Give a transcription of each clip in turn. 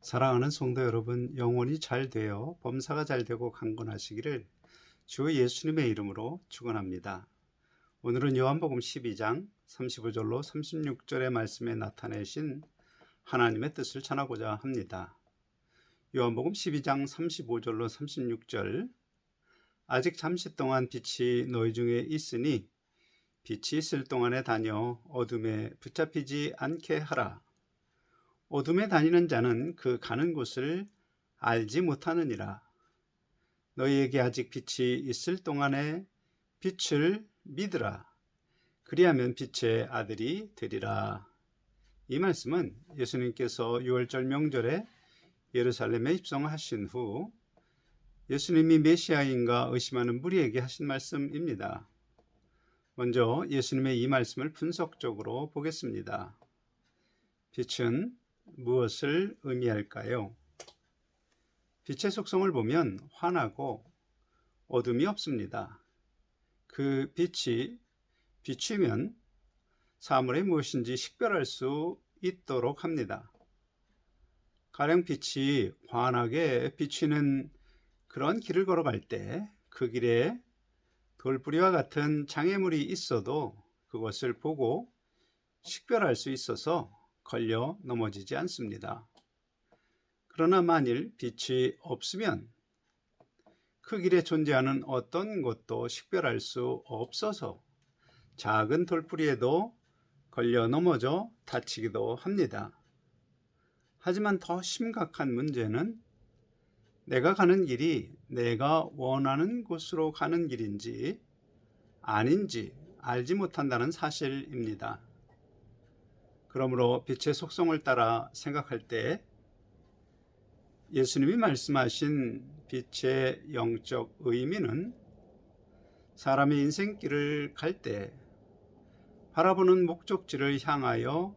사랑하는 성도 여러분, 영혼이 잘 되어 범사가 잘 되고 강건하시기를 주 예수님의 이름으로 축원합니다. 오늘은 요한복음 12장 35절로 36절의 말씀에 나타내신 하나님의 뜻을 전하고자 합니다. 요한복음 12장 35절로 36절, 아직 잠시 동안 빛이 너희 중에 있으니 빛이 있을 동안에 다녀 어둠에 붙잡히지 않게 하라. 어둠에 다니는 자는 그 가는 곳을 알지 못하느니라. 너희에게 아직 빛이 있을 동안에 빛을 믿으라. 그리하면 빛의 아들이 되리라. 이 말씀은 예수님께서 유월절 명절에 예루살렘에 입성하신 후 예수님이 메시아인가 의심하는 무리에게 하신 말씀입니다. 먼저 예수님의 이 말씀을 분석적으로 보겠습니다. 빛은 무엇을 의미할까요? 빛의 속성을 보면 환하고 어둠이 없습니다. 그 빛이 비추면 사물이 무엇인지 식별할 수 있도록 합니다. 가령 빛이 환하게 비추는 그런 길을 걸어갈 때 그 길에 돌뿌리와 같은 장애물이 있어도 그것을 보고 식별할 수 있어서 걸려 넘어지지 않습니다. 그러나 만일 빛이 없으면 그 길에 존재하는 어떤 것도 식별할 수 없어서 작은 돌뿌리에도 걸려 넘어져 다치기도 합니다. 하지만 더 심각한 문제는 내가 가는 길이 내가 원하는 곳으로 가는 길인지 아닌지 알지 못한다는 사실입니다. 그러므로 빛의 속성을 따라 생각할 때 예수님이 말씀하신 빛의 영적 의미는 사람의 인생길을 갈 때 바라보는 목적지를 향하여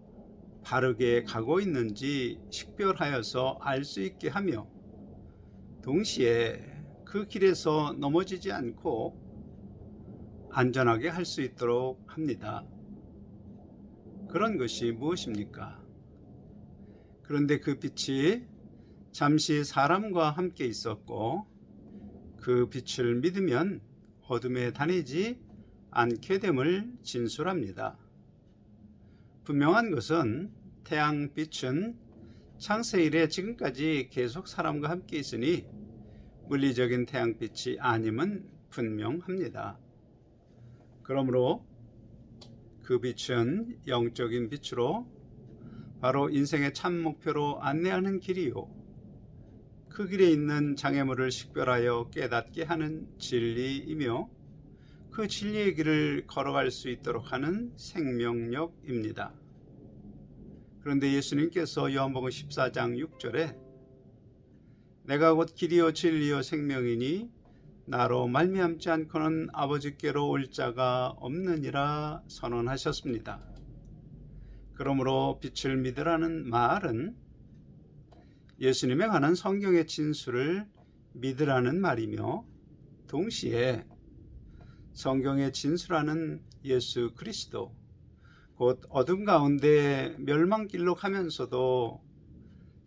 바르게 가고 있는지 식별하여서 알 수 있게 하며 동시에 그 길에서 넘어지지 않고 안전하게 할 수 있도록 합니다. 그런 것이 무엇입니까? 그런데 그 빛이 잠시 사람과 함께 있었고 그 빛을 믿으면 어둠에 다니지 않게 됨을 진술합니다. 분명한 것은 태양빛은 창세 이래 지금까지 계속 사람과 함께 있으니 물리적인 태양빛이 아님은 분명합니다. 그러므로 그 빛은 영적인 빛으로 바로 인생의 참 목표로 안내하는 길이요, 그 길에 있는 장애물을 식별하여 깨닫게 하는 진리이며 그 진리의 길을 걸어갈 수 있도록 하는 생명력입니다. 그런데 예수님께서 요한복음 14장 6절에 내가 곧 길이요 진리요 생명이니 나로 말미암지 않고는 아버지께로 올 자가 없느니라 선언하셨습니다. 그러므로 빛을 믿으라는 말은 예수님에 관한 성경의 진술을 믿으라는 말이며 동시에 성경에 진술하는 예수 그리스도, 곧 어둠 가운데 멸망길로 가면서도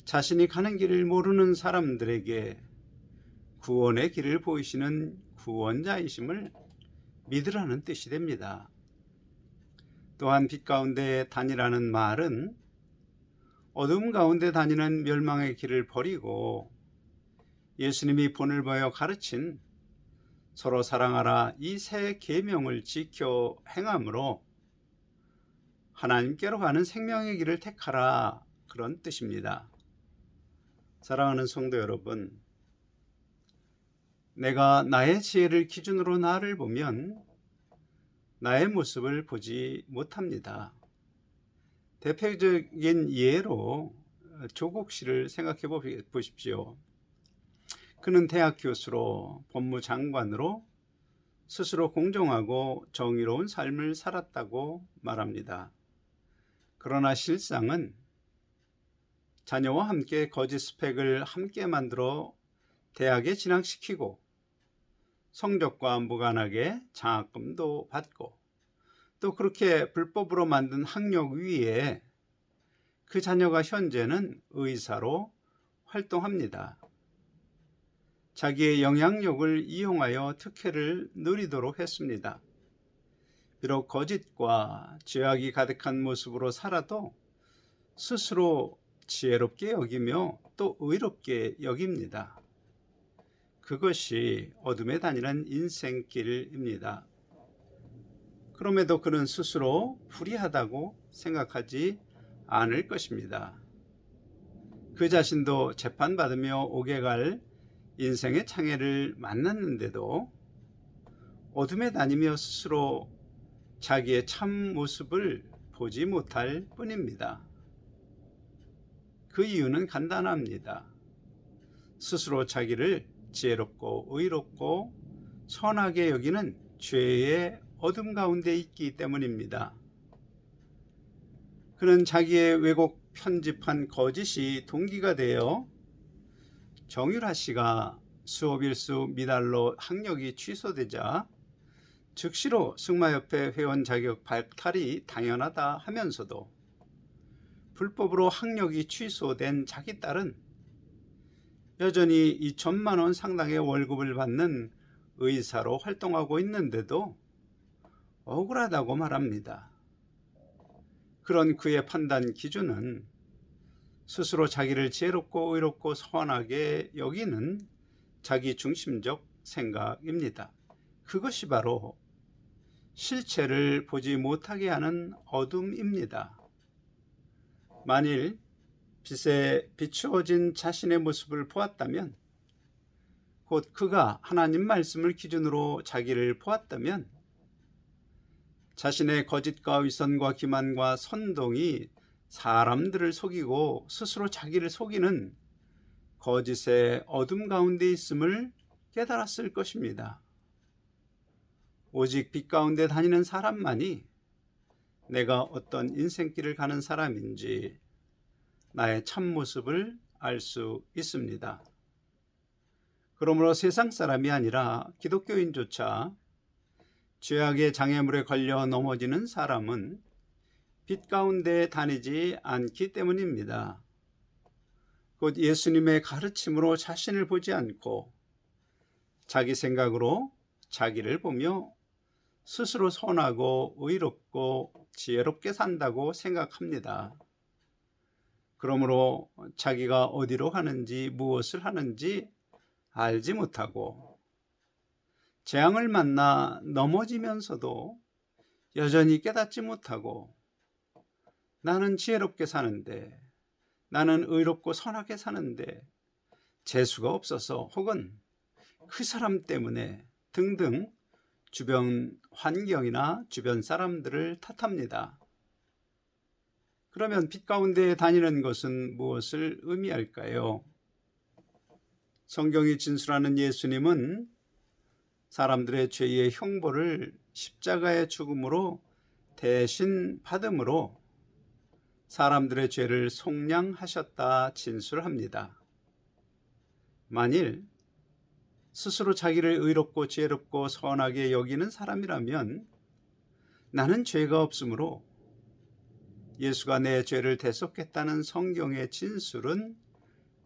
자신이 가는 길을 모르는 사람들에게 구원의 길을 보이시는 구원자이심을 믿으라는 뜻이 됩니다. 또한 빛 가운데 다니라는 말은 어둠 가운데 다니는 멸망의 길을 버리고 예수님이 본을 보여 가르친 서로 사랑하라 이 세 계명을 지켜 행함으로 하나님께로 가는 생명의 길을 택하라, 그런 뜻입니다. 사랑하는 성도 여러분, 내가 나의 지혜를 기준으로 나를 보면 나의 모습을 보지 못합니다. 대표적인 예로 조국 씨를 생각해 보십시오. 그는 대학 교수로 법무장관으로 스스로 공정하고 정의로운 삶을 살았다고 말합니다. 그러나 실상은 자녀와 함께 거짓 스펙을 함께 만들어 대학에 진학시키고 성적과 무관하게 장학금도 받고 또 그렇게 불법으로 만든 학력 위에 그 자녀가 현재는 의사로 활동합니다. 자기의 영향력을 이용하여 특혜를 누리도록 했습니다. 비록 거짓과 죄악이 가득한 모습으로 살아도 스스로 지혜롭게 여기며 또 의롭게 여깁니다. 그것이 어둠에 다니는 인생길입니다. 그럼에도 그는 스스로 불의하다고 생각하지 않을 것입니다. 그 자신도 재판받으며 오게 갈 인생의 창해를 만났는데도 어둠에 다니며 스스로 자기의 참 모습을 보지 못할 뿐입니다. 그 이유는 간단합니다. 스스로 자기를 지혜롭고 의롭고 선하게 여기는 죄의 어둠 가운데 있기 때문입니다. 그는 자기의 왜곡 편집한 거짓이 동기가 되어 정유라 씨가 수업일수 미달로 학력이 취소되자 즉시로 승마협회 회원 자격 박탈이 당연하다 하면서도 불법으로 학력이 취소된 자기 딸은 여전히 2천만 원 상당의 월급을 받는 의사로 활동하고 있는데도 억울하다고 말합니다. 그런 그의 판단 기준은 스스로 자기를 지혜롭고 의롭고 선하게 여기는 자기 중심적 생각입니다. 그것이 바로 실체를 보지 못하게 하는 어둠입니다. 만일 빛에 비추어진 자신의 모습을 보았다면, 곧 그가 하나님 말씀을 기준으로 자기를 보았다면, 자신의 거짓과 위선과 기만과 선동이 사람들을 속이고 스스로 자기를 속이는 거짓의 어둠 가운데 있음을 깨달았을 것입니다. 오직 빛 가운데 다니는 사람만이 내가 어떤 인생길을 가는 사람인지 나의 참모습을 알 수 있습니다. 그러므로 세상 사람이 아니라 기독교인조차 죄악의 장애물에 걸려 넘어지는 사람은 빛 가운데 다니지 않기 때문입니다. 곧 예수님의 가르침으로 자신을 보지 않고 자기 생각으로 자기를 보며 스스로 선하고 의롭고 지혜롭게 산다고 생각합니다. 그러므로 자기가 어디로 가는지 무엇을 하는지 알지 못하고 재앙을 만나 넘어지면서도 여전히 깨닫지 못하고 나는 지혜롭게 사는데, 나는 의롭고 선하게 사는데 재수가 없어서 혹은 그 사람 때문에 등등 주변 환경이나 주변 사람들을 탓합니다. 그러면 빛 가운데 다니는 것은 무엇을 의미할까요? 성경이 진술하는 예수님은 사람들의 죄의 형벌을 십자가의 죽음으로 대신 받음으로 사람들의 죄를 속량하셨다 진술합니다. 만일 스스로 자기를 의롭고 지혜롭고 선하게 여기는 사람이라면 나는 죄가 없으므로 예수가 내 죄를 대속했다는 성경의 진술은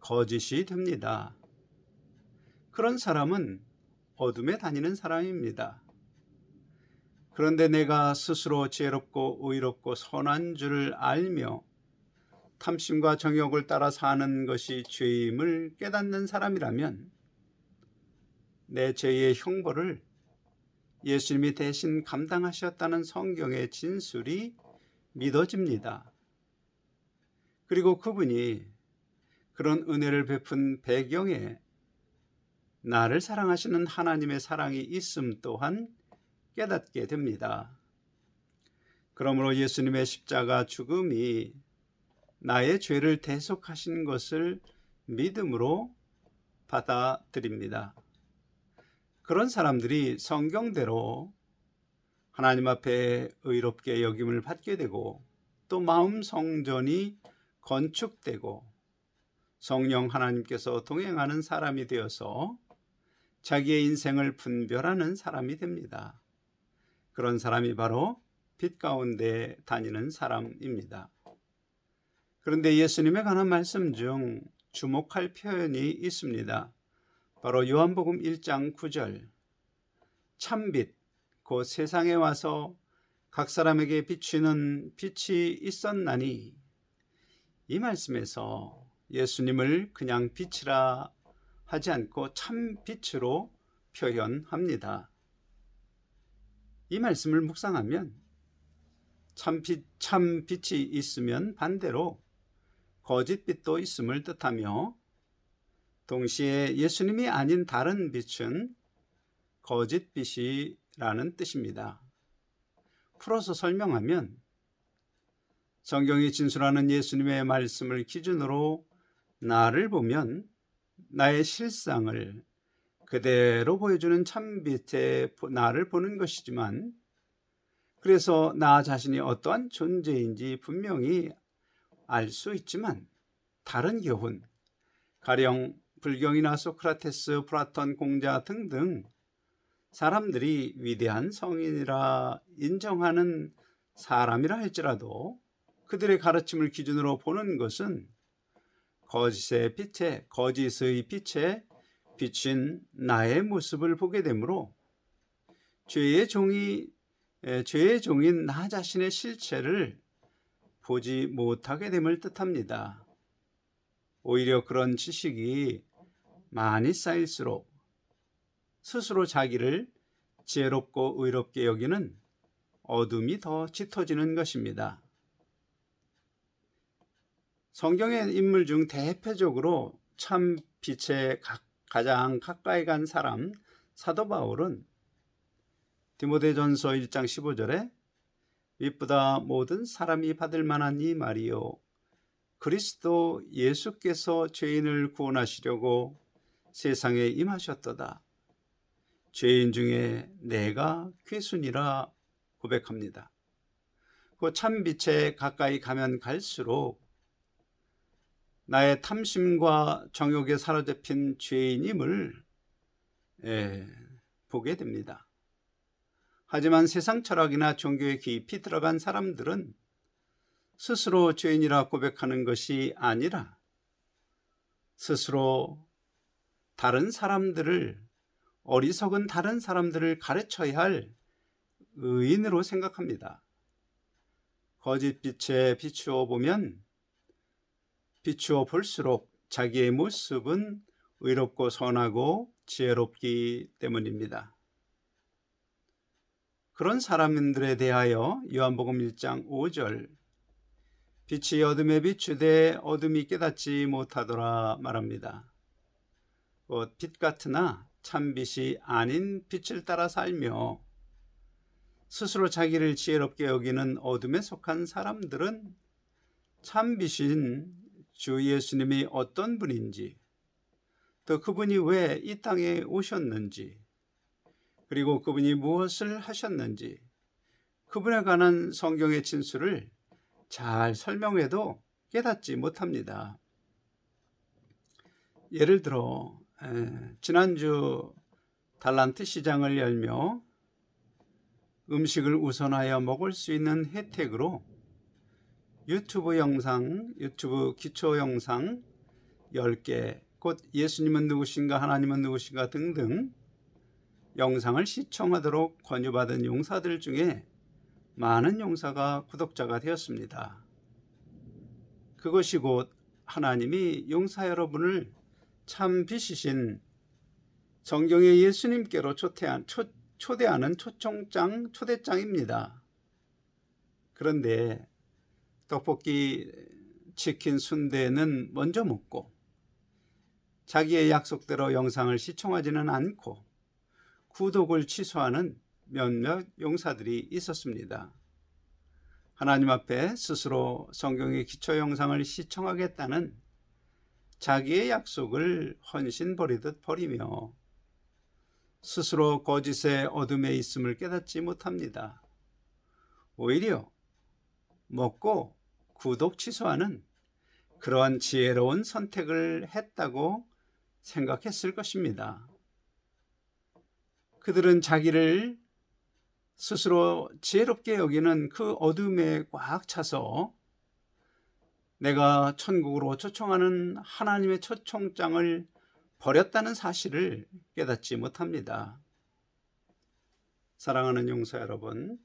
거짓이 됩니다. 그런 사람은 어둠에 다니는 사람입니다. 그런데 내가 스스로 지혜롭고 의롭고 선한 줄을 알며 탐심과 정욕을 따라 사는 것이 죄임을 깨닫는 사람이라면 내 죄의 형벌을 예수님이 대신 감당하셨다는 성경의 진술이 믿어집니다. 그리고 그분이 그런 은혜를 베푼 배경에 나를 사랑하시는 하나님의 사랑이 있음 또한 깨닫게 됩니다. 그러므로 예수님의 십자가 죽음이 나의 죄를 대속하신 것을 믿음으로 받아들입니다. 그런 사람들이 성경대로 하나님 앞에 의롭게 여김을 받게 되고 또 마음 성전이 건축되고 성령 하나님께서 동행하는 사람이 되어서 자기의 인생을 분별하는 사람이 됩니다. 그런 사람이 바로 빛 가운데 다니는 사람입니다. 그런데 예수님에 관한 말씀 중 주목할 표현이 있습니다. 바로 요한복음 1장 9절 참빛 곧 세상에 와서 각 사람에게 비추는 빛이 있었나니, 이 말씀에서 예수님을 그냥 빛이라 하지 않고 참빛으로 표현합니다. 이 말씀을 묵상하면 참빛이 있으면 반대로 거짓빛도 있음을 뜻하며, 동시에 예수님이 아닌 다른 빛은 거짓빛이라는 뜻입니다. 풀어서 설명하면 성경이 진술하는 예수님의 말씀을 기준으로 나를 보면 나의 실상을 그대로 보여주는 참빛의 나를 보는 것이지만, 그래서 나 자신이 어떠한 존재인지 분명히 알 수 있지만, 다른 교훈, 가령 불경이나 소크라테스, 플라톤, 공자 등등 사람들이 위대한 성인이라 인정하는 사람이라 할지라도 그들의 가르침을 기준으로 보는 것은 거짓의 빛에 비친 나의 모습을 보게 되므로 죄의 종인 나 자신의 실체를 보지 못하게 됨을 뜻합니다. 오히려 그런 지식이 많이 쌓일수록 스스로 자기를 지혜롭고 의롭게 여기는 어둠이 더 짙어지는 것입니다. 성경의 인물 중 대표적으로 참 빛에 가장 가까이 간 사람 사도 바울은 디모데전서 1장 15절에 빛보다 모든 사람이 받을 만한 이 말이요 그리스도 예수께서 죄인을 구원하시려고 세상에 임하셨도다. 죄인 중에 내가 괴순이라 고백합니다. 그 참빛에 가까이 가면 갈수록 나의 탐심과 정욕에 사로잡힌 죄인임을 보게 됩니다. 하지만 세상 철학이나 종교에 깊이 들어간 사람들은 스스로 죄인이라 고백하는 것이 아니라 스스로 어리석은 다른 사람들을 가르쳐야 할 의인으로 생각합니다. 거짓빛에 비추어 볼수록 자기의 모습은 의롭고 선하고 지혜롭기 때문입니다. 그런 사람들에 대하여 요한복음 1장 5절 빛이 어둠에 비추되 어둠이 깨닫지 못하더라 말합니다. 곧 빛 같으나 참빛이 아닌 빛을 따라 살며 스스로 자기를 지혜롭게 여기는 어둠에 속한 사람들은 참빛인 주 예수님이 어떤 분인지, 또 그분이 왜 이 땅에 오셨는지, 그리고 그분이 무엇을 하셨는지, 그분에 관한 성경의 진술을 잘 설명해도 깨닫지 못합니다. 예를 들어 지난주 달란트 시장을 열며 음식을 우선하여 먹을 수 있는 혜택으로 유튜브 기초 영상 10개, 곧 예수님은 누구신가, 하나님은 누구신가 등등 영상을 시청하도록 권유받은 용사들 중에 많은 용사가 구독자가 되었습니다. 그것이 곧 하나님이 용사 여러분을 참 빛이신 성경의 예수님께로 초대하는 초대장입니다. 그런데 떡볶이, 치킨, 순대는 먼저 먹고 자기의 약속대로 영상을 시청하지는 않고 구독을 취소하는 몇몇 용사들이 있었습니다. 하나님 앞에 스스로 성경의 기초 영상을 시청하겠다는 자기의 약속을 헌신버리듯 버리며 스스로 거짓의 어둠에 있음을 깨닫지 못합니다. 오히려 먹고 구독 취소하는 그러한 지혜로운 선택을 했다고 생각했을 것입니다. 그들은 자기를 스스로 지혜롭게 여기는 그 어둠에 꽉 차서 내가 천국으로 초청하는 하나님의 초청장을 버렸다는 사실을 깨닫지 못합니다. 사랑하는 용사 여러분,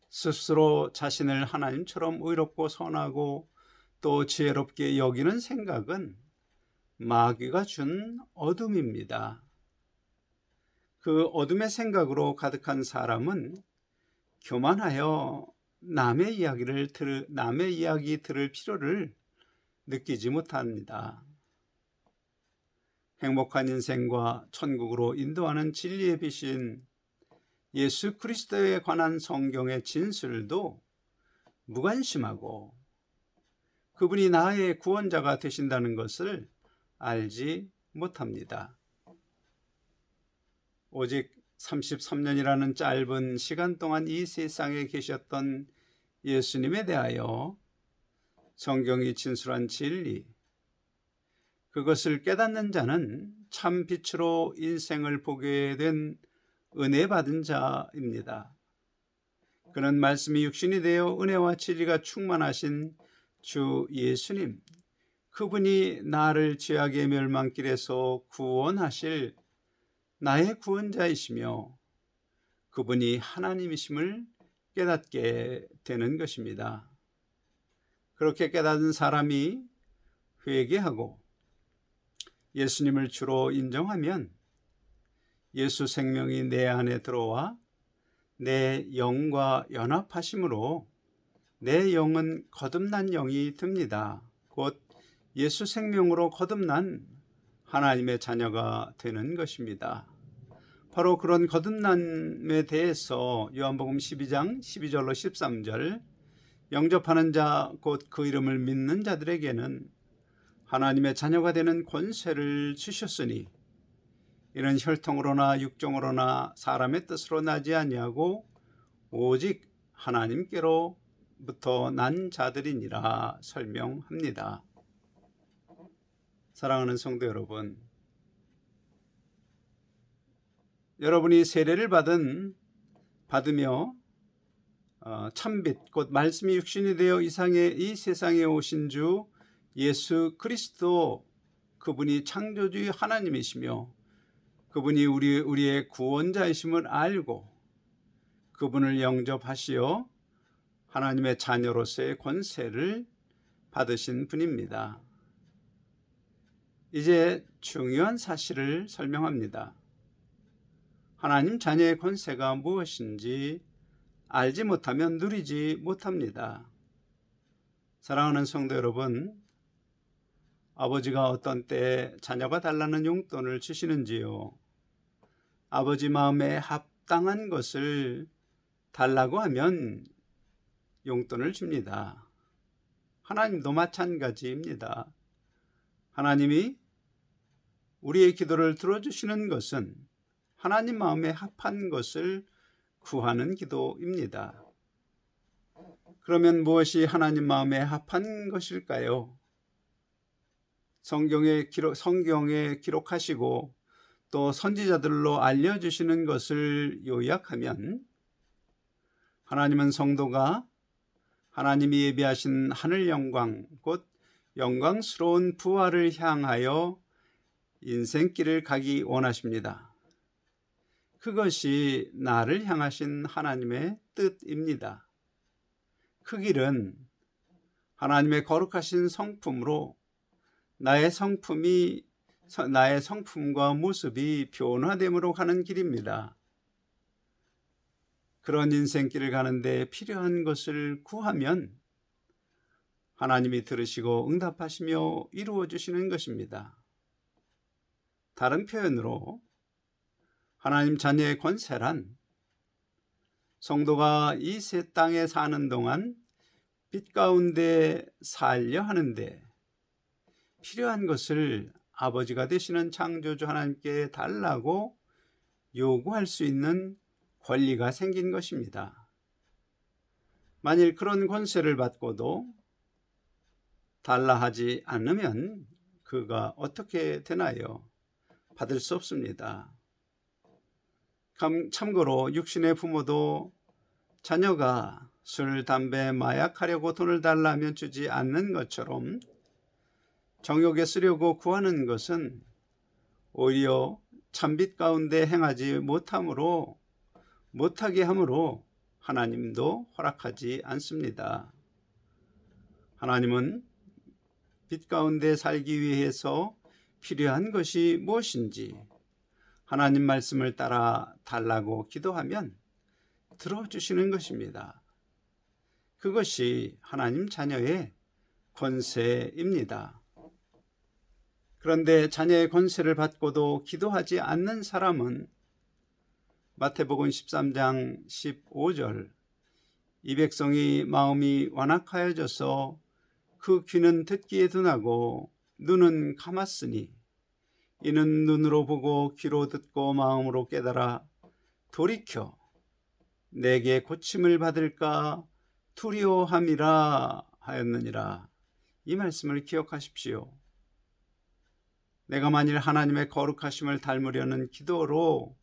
스스로 자신을 하나님처럼 의롭고 선하고 또 지혜롭게 여기는 생각은 마귀가 준 어둠입니다. 그 어둠의 생각으로 가득한 사람은 교만하여 남의 이야기 들을 필요를 느끼지 못합니다. 행복한 인생과 천국으로 인도하는 진리의 빛인 예수 그리스도에 관한 성경의 진술도 무관심하고 그분이 나의 구원자가 되신다는 것을 알지 못합니다. 오직 33년이라는 짧은 시간 동안 이 세상에 계셨던 예수님에 대하여 성경이 진술한 진리, 그것을 깨닫는 자는 참 빛으로 인생을 보게 된 은혜 받은 자입니다. 그는 말씀이 육신이 되어 은혜와 진리가 충만하신 주 예수님, 그분이 나를 죄악의 멸망길에서 구원하실 나의 구원자이시며 그분이 하나님이심을 깨닫게 되는 것입니다. 그렇게 깨닫은 사람이 회개하고 예수님을 주로 인정하면 예수 생명이 내 안에 들어와 내 영과 연합하심으로 내 영은 거듭난 영이 됩니다. 곧 예수 생명으로 거듭난 하나님의 자녀가 되는 것입니다. 바로 그런 거듭남에 대해서 요한복음 12장 12절로 13절, 영접하는 자 곧 그 이름을 믿는 자들에게는 하나님의 자녀가 되는 권세를 주셨으니 이는 혈통으로나 육정으로나 사람의 뜻으로 나지 아니하고 오직 하나님께로부터 난 자들이니라 설명합니다. 사랑하는 성도 여러분, 여러분이 세례를 받으며 참빛 곧 말씀이 육신이 되어 이 세상에 오신 주 예수 그리스도, 그분이 창조주의 하나님이시며 그분이 우리의 구원자이심을 알고 그분을 영접하시어 하나님의 자녀로서의 권세를 받으신 분입니다. 이제 중요한 사실을 설명합니다. 하나님 자녀의 권세가 무엇인지 알지 못하면 누리지 못합니다. 사랑하는 성도 여러분, 아버지가 어떤 때 자녀가 달라는 용돈을 주시는지요? 아버지 마음에 합당한 것을 달라고 하면 용돈을 줍니다. 하나님도 마찬가지입니다. 하나님이 우리의 기도를 들어주시는 것은 하나님 마음에 합한 것을 구하는 기도입니다. 그러면 무엇이 하나님 마음에 합한 것일까요? 성경에 기록하시고 또 선지자들로 알려주시는 것을 요약하면 하나님은 성도가 하나님이 예비하신 하늘 영광, 곧 영광스러운 부활을 향하여 인생길을 가기 원하십니다. 그것이 나를 향하신 하나님의 뜻입니다. 그 길은 하나님의 거룩하신 성품으로 나의 성품과 모습이 변화됨으로 가는 길입니다. 그런 인생길을 가는데 필요한 것을 구하면 하나님이 들으시고 응답하시며 이루어 주시는 것입니다. 다른 표현으로 하나님 자녀의 권세란 성도가 이 새 땅에 사는 동안 빛 가운데 살려 하는데 필요한 것을 아버지가 되시는 창조주 하나님께 달라고 요구할 수 있는 권리가 생긴 것입니다. 만일 그런 권세를 받고도 달라 하지 않으면 그가 어떻게 되나요? 받을 수 없습니다. 참고로 육신의 부모도 자녀가 술, 담배, 마약하려고 돈을 달라면 주지 않는 것처럼 정욕에 쓰려고 구하는 것은 오히려 참빛 가운데 행하지 못하게 함으로 하나님도 허락하지 않습니다. 하나님은 빛 가운데 살기 위해서 필요한 것이 무엇인지 하나님 말씀을 따라 달라고 기도하면 들어주시는 것입니다. 그것이 하나님 자녀의 권세입니다. 그런데 자녀의 권세를 받고도 기도하지 않는 사람은 마태복음 13장 15절 이 백성이 마음이 완악하여져서 그 귀는 듣기에 둔하고 눈은 감았으니 이는 눈으로 보고 귀로 듣고 마음으로 깨달아 돌이켜 내게 고침을 받을까 두려워함이라 하였느니라. 이 말씀을 기억하십시오. 내가 만일 하나님의 거룩하심을 닮으려는 기도로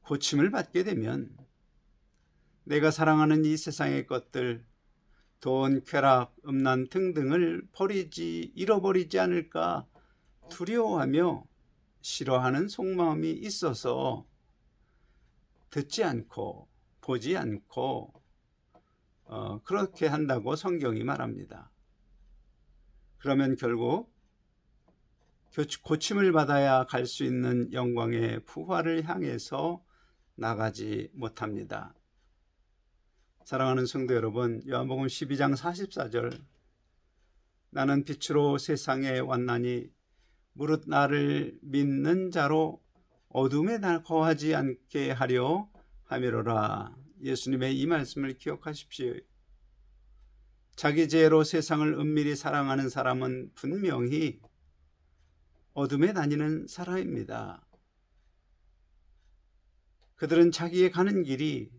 고침을 받게 되면 내가 사랑하는 이 세상의 것들, 돈, 쾌락, 음란 등등을 잃어버리지 않을까 두려워하며 싫어하는 속마음이 있어서 듣지 않고 보지 않고 그렇게 한다고 성경이 말합니다. 그러면 결국 고침을 받아야 갈 수 있는 영광의 부활을 향해서 나가지 못합니다. 사랑하는 성도 여러분, 요한복음 12장 44절 나는 빛으로 세상에 왔나니 무릇 나를 믿는 자로 어둠에 거하지 않게 하려 함이로라. 예수님의 이 말씀을 기억하십시오. 자기 죄로 세상을 은밀히 사랑하는 사람은 분명히 어둠에 다니는 사람입니다. 그들은 자기의 가는 길이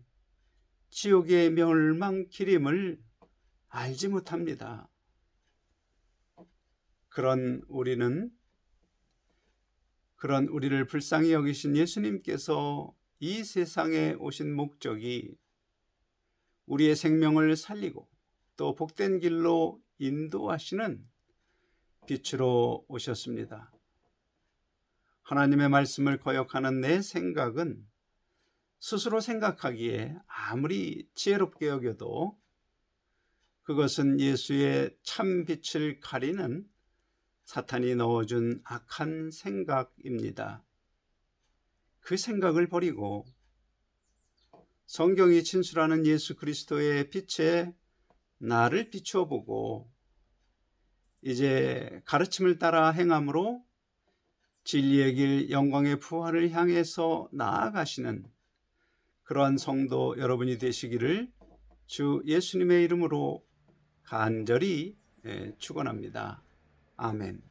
지옥의 멸망길임을 알지 못합니다. 그런 우리를 불쌍히 여기신 예수님께서 이 세상에 오신 목적이 우리의 생명을 살리고 또 복된 길로 인도하시는 빛으로 오셨습니다. 하나님의 말씀을 거역하는 내 생각은 스스로 생각하기에 아무리 지혜롭게 여겨도 그것은 예수의 참 빛을 가리는 사탄이 넣어준 악한 생각입니다. 그 생각을 버리고 성경이 진술하는 예수 그리스도의 빛에 나를 비추어 보고 이제 가르침을 따라 행함으로 진리의 길 영광의 부활을 향해서 나아가시는 그러한 성도 여러분이 되시기를 주 예수님의 이름으로 간절히 축원합니다. 아멘.